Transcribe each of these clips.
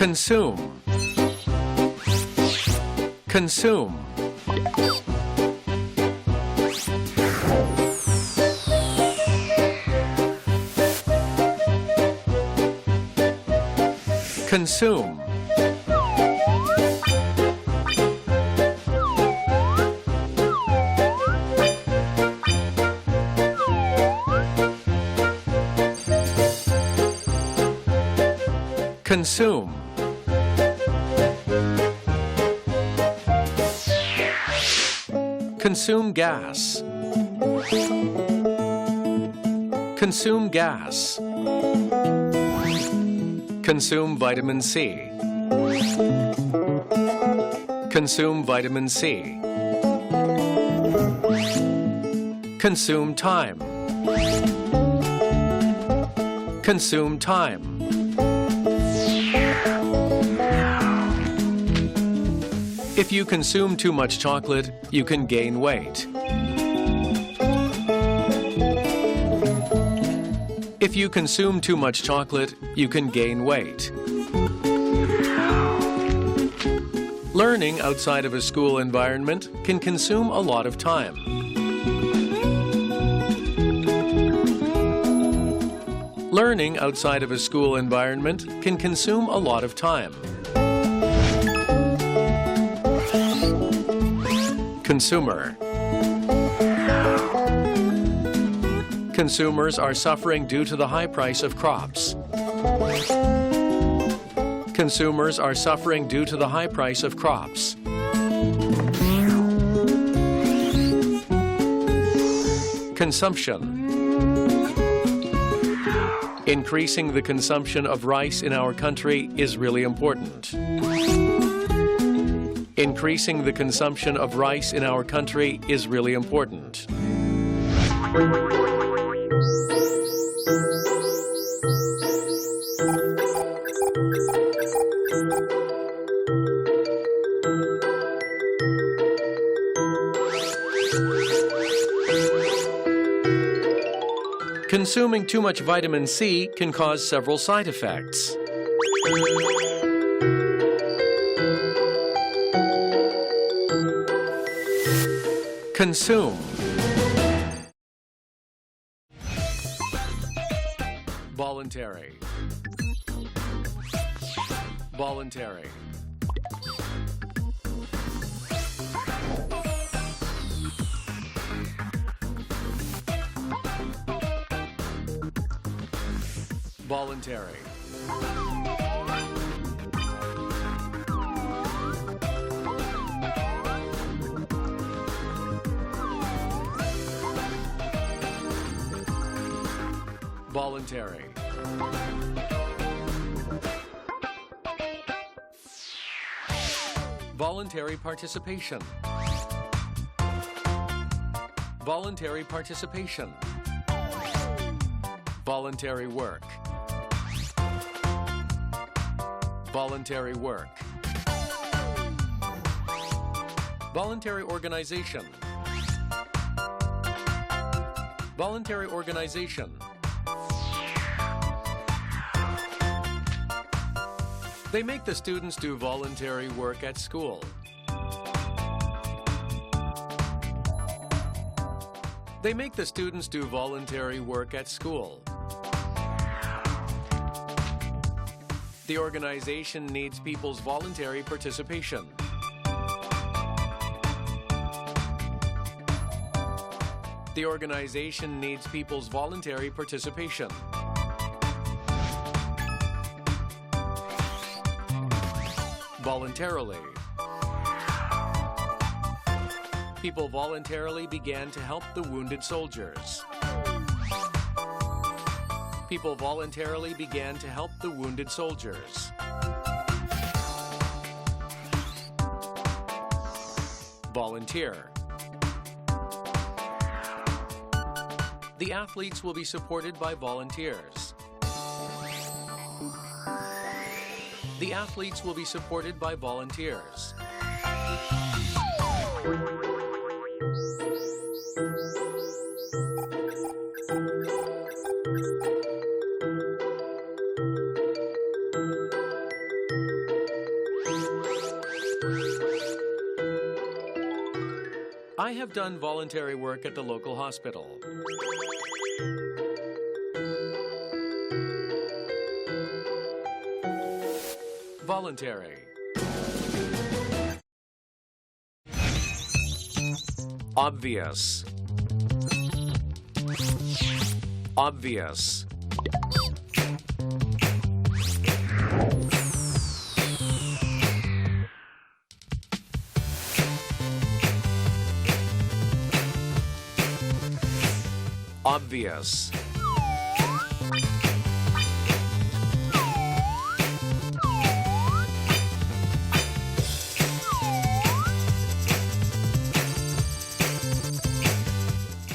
consume, consume, consume, consume, consume gas, consume gas, consume vitamin C, consume vitamin C, consume time, consume time, if you consume too much chocolate, you can gain weight. If you consume too much chocolate, you can gain weight. Learning outside of a school environment can consume a lot of time. Learning outside of a school environment can consume a lot of time. Consumer. Consumers are suffering due to the high price of crops. Consumers are suffering due to the high price of crops. Consumption. Increasing the consumption of rice in our country is really important. Increasing the consumption of rice in our country is really important. Consuming too much vitamin C can cause several side effects. Consume. Voluntary. Voluntary. Voluntary. Voluntary. Voluntary participation. Voluntary participation. Voluntary work. Voluntary work. Voluntary organization. Voluntary organization. They make the students do voluntary work at school. They make the students do voluntary work at school. The organization needs people's voluntary participation. The organization needs people's voluntary participation. Voluntarily. People voluntarily began to help the wounded soldiers. People voluntarily began to help the wounded soldiers. Volunteer. The athletes will be supported by volunteers. The athletes will be supported by volunteers. I have done voluntary work at the local hospital. Voluntary. Obvious. Obvious. Obvious.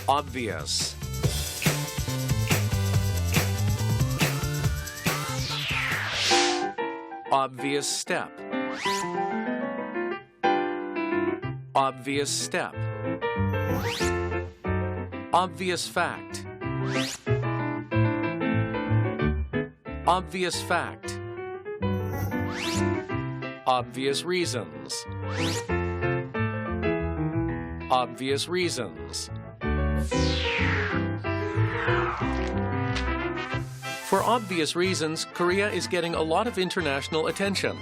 Obvious. Obvious step. Obvious step. Obvious fact. Obvious fact. Obvious reasons. Obvious reasons. For obvious reasons, Korea is getting a lot of international attention.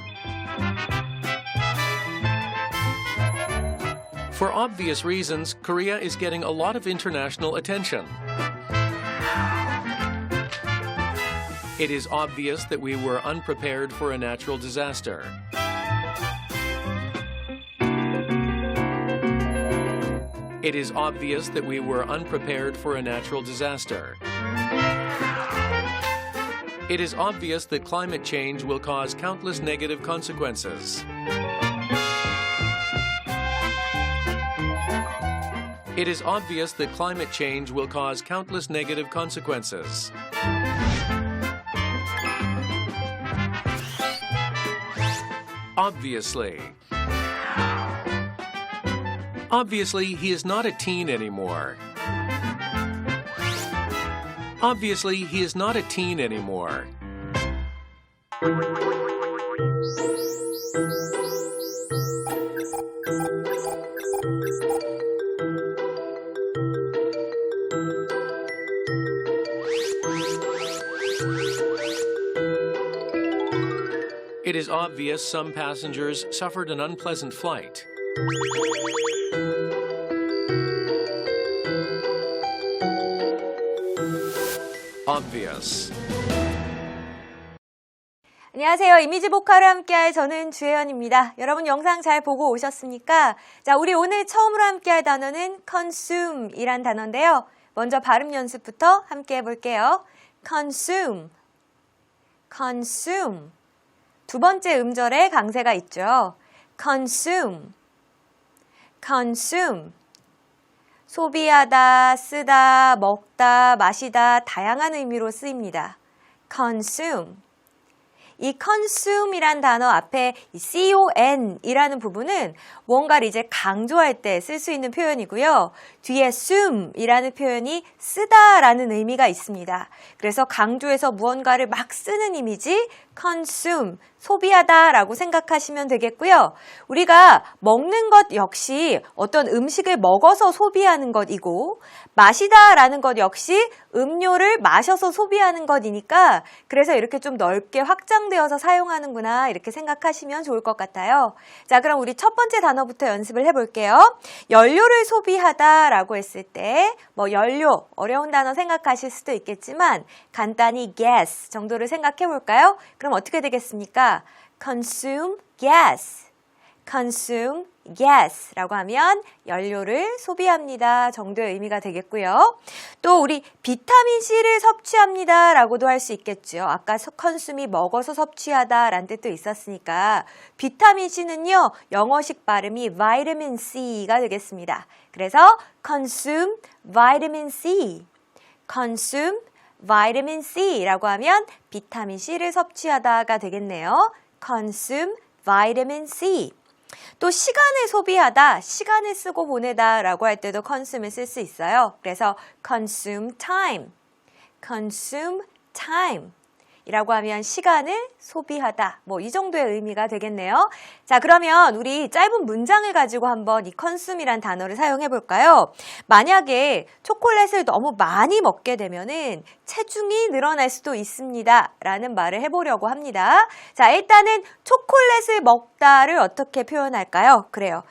For obvious reasons, Korea is getting a lot of international attention. It is obvious that we were unprepared for a natural disaster. It is obvious that we were unprepared for a natural disaster. It is obvious that climate change will cause countless negative consequences. It is obvious that climate change will cause countless negative consequences. Obviously. Obviously, he is not a teen anymore. Obviously, he is not a teen anymore. It is obvious some passengers suffered an unpleasant flight. Obvious. 안녕하세요. 이미지 보카를 함께할 저는 주혜연입니다. 여러분 영상 잘 보고 오셨습니까? 자, 우리 오늘 처음으로 함께할 단어는 consume이란 단어인데요. 먼저 발음 연습부터 함께 해볼게요. consume, consume. 두 번째 음절에 강세가 있죠. consume, consume. 소비하다, 쓰다, 먹다, 마시다 다양한 의미로 쓰입니다. consume. 이 consume이란 단어 앞에 이 con이라는 부분은 뭔가를 이제 강조할 때 쓸 수 있는 표현이고요. 뒤에 sume이라는 표현이 쓰다라는 의미가 있습니다. 그래서 강조해서 무언가를 막 쓰는 이미지 consume, 소비하다라고 생각하시면 되겠고요. 우리가 먹는 것 역시 어떤 음식을 먹어서 소비하는 것이고 마시다라는 것 역시 음료를 마셔서 소비하는 것이니까 그래서 이렇게 좀 넓게 확장되어서 사용하는구나 이렇게 생각하시면 좋을 것 같아요. 자, 그럼 우리 첫 번째 단어부터 연습을 해볼게요. 연료를 소비하다라고 했을 때 뭐 연료, 어려운 단어 생각하실 수도 있겠지만 간단히 gas 정도를 생각해 볼까요? 그럼 어떻게 되겠습니까? consume gas, consume gas라고 하면 연료를 소비합니다 정도의 의미가 되겠고요. 또 우리 비타민 C를 섭취합니다 라고도 할 수 있겠죠. 아까 consume이 먹어서 섭취하다 라는 뜻도 있었으니까 비타민 C는요 영어식 발음이 vitamin C가 되겠습니다. 그래서 consume vitamin C, consume vitamin C라고 하면 비타민 C를 섭취하다가 되겠네요. consume vitamin C. 또 시간을 소비하다, 시간을 쓰고 보내다 라고 할 때도 consume을 쓸 수 있어요. 그래서 consume time, consume time. 이라고 하면 시간을 소비하다. 뭐 이 정도의 의미가 되겠네요. 자, 그러면 우리 짧은 문장을 가지고 한번 이 consume이란 단어를 사용해 볼까요? 만약에 초콜릿을 너무 많이 먹게 되면은 체중이 늘어날 수도 있습니다. 라는 말을 해보려고 합니다. 자, 일단은 초콜릿을 먹다를 어떻게 표현할까요? 그래요.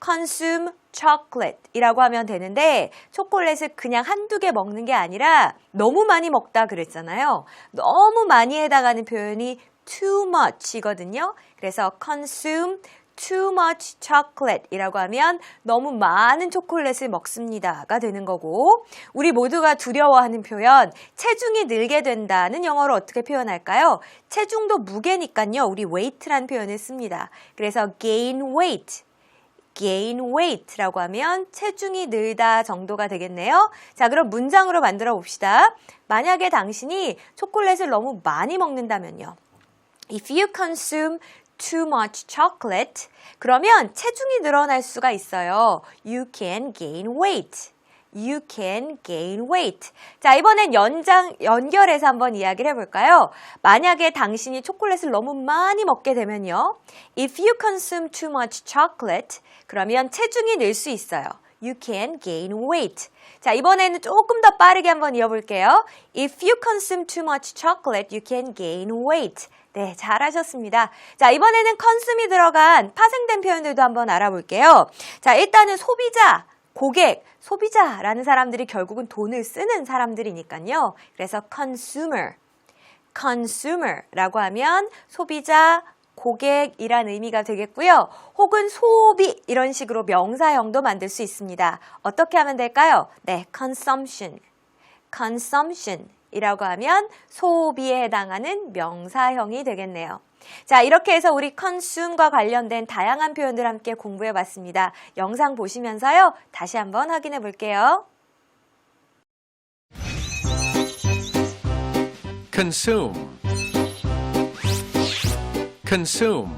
consume chocolate 이라고 하면 되는데 초콜릿을 그냥 한두 개 먹는 게 아니라 너무 많이 먹다 그랬잖아요. 너무 많이 해당하는 표현이 too much 이거든요. 그래서 consume too much chocolate 이라고 하면 너무 많은 초콜릿을 먹습니다가 되는 거고 우리 모두가 두려워하는 표현 체중이 늘게 된다는 영어로 어떻게 표현할까요? 체중도 무게니까요. 우리 weight라는 표현을 씁니다. 그래서 gain weight라고 하면 체중이 늘다 정도가 되겠네요. 자, 그럼 문장으로 만들어 봅시다. 만약에 당신이 초콜릿을 너무 많이 먹는다면요. If you consume too much chocolate, 그러면 체중이 늘어날 수가 있어요. You can gain weight. You can gain weight. 자, 이번엔 연결해서 한번 이야기를 해볼까요? 만약에 당신이 초콜릿을 너무 많이 먹게 되면요. If you consume too much chocolate, 그러면 체중이 늘 수 있어요. You can gain weight. 자, 이번에는 조금 더 빠르게 한번 이어볼게요. If you consume too much chocolate, you can gain weight. 네, 잘하셨습니다. 자, 이번에는 consume이 들어간 파생된 표현들도 한번 알아볼게요. 자, 일단은 소비자, 고객, 소비자라는 사람들이 결국은 돈을 쓰는 사람들이니까요. 그래서 consumer라고 하면 소비자, 고객이란 의미가 되겠고요. 혹은 소비 이런 식으로 명사형도 만들 수 있습니다. 어떻게 하면 될까요? 네, consumption이라고 하면 소비에 해당하는 명사형이 되겠네요. 자, 이렇게 해서 우리 consume과 관련된 다양한 표현들 함께 공부해 봤습니다. 영상 보시면서요. 다시 한번 확인해 볼게요. Consume. Consume.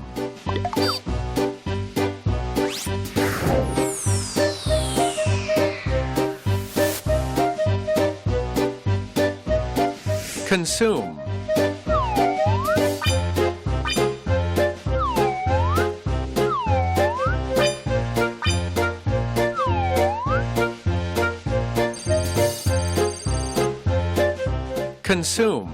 Consume. Consume.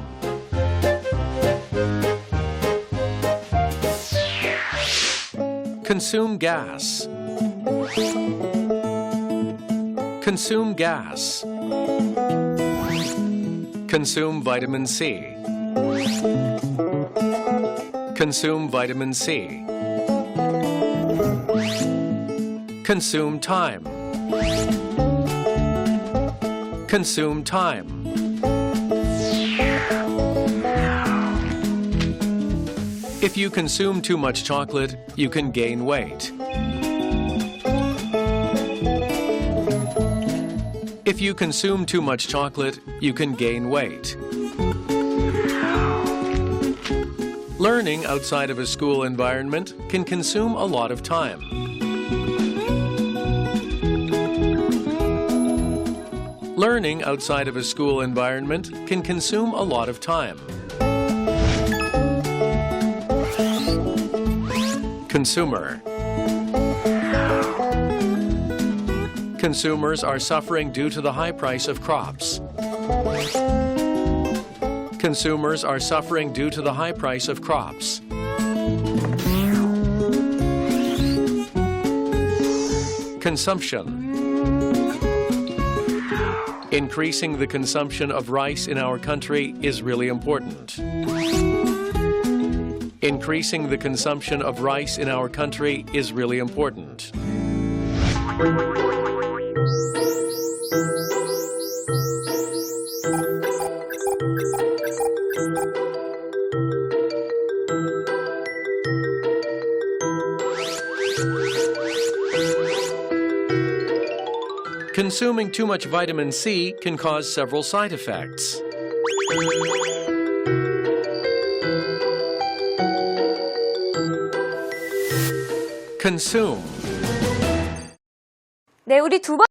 Consume gas. Consume gas. Consume vitamin C. Consume vitamin C. Consume time. Consume time. If you consume too much chocolate, you can gain weight. If you consume too much chocolate, you can gain weight. Learning outside of a school environment can consume a lot of time. Learning outside of a school environment can consume a lot of time. Consumer. Consumers are suffering due to the high price of crops. Consumers are suffering due to the high price of crops. Consumption. Increasing the consumption of rice in our country is really important. Increasing the consumption of rice in our country is really important. Consuming too much vitamin C can cause several side effects. Consume. 네, 우리 두 번.